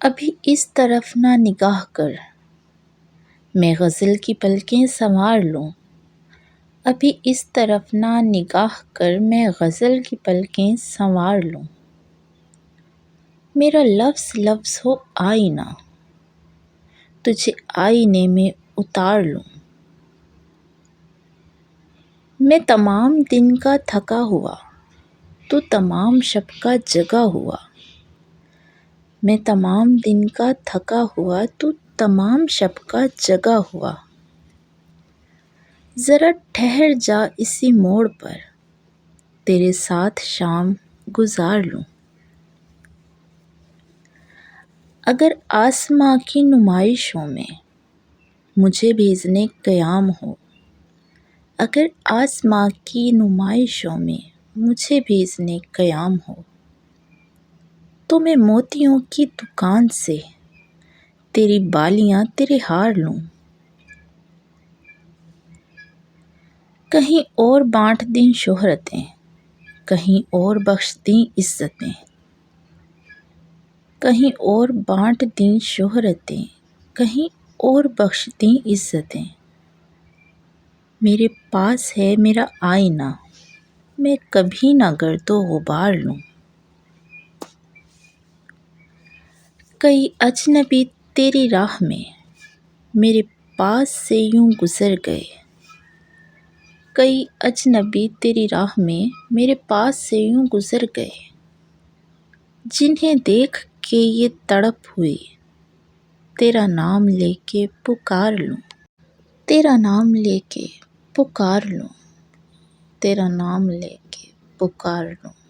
ابھی اس طرف نہ نگاہ کر، میں غزل کی پلکیں سنوار لوں۔ ابھی اس طرف نہ نگاہ کر، میں غزل کی پلکیں سنوار لوں۔ میرا لفظ لفظ ہو آئینہ، تجھے آئینے میں اتار لوں۔ میں تمام دن کا تھکا ہوا، تو تمام شب کا جگا ہوا۔ میں تمام دن کا تھکا ہوا، تو تمام شب کا جگا ہوا۔ ذرا ٹھہر جا اسی موڑ پر، تیرے ساتھ شام گزار لوں۔ اگر آسماں کی نمائشوں میں مجھے بھیجنے قیام ہو، اگر آسماں کی نمائشوں میں مجھے بھیجنے قیام ہو، تو میں موتیوں کی دکان سے تیری بالیاں تیرے ہار لوں۔ کہیں اور بانٹ دیں شہرتیں، کہیں اور بخش دیں عزتیں، کہیں اور بانٹ دیں شہرتیں، کہیں اور بخش دیں عزتیں۔ میرے پاس ہے میرا آئینہ، میں کبھی نہ گرد و غبار لوں۔ کئی اجنبی تیری راہ میں میرے پاس سے یوں گزر گئے، کئی اجنبی تیری راہ میں میرے پاس سے یوں گزر گئے، جنہیں دیکھ کے یہ تڑپ ہوئی، تیرا نام لے کے پکار لوں۔ تیرا نام لے کے پکار لوں، تیرا نام لے کے پکار لوں۔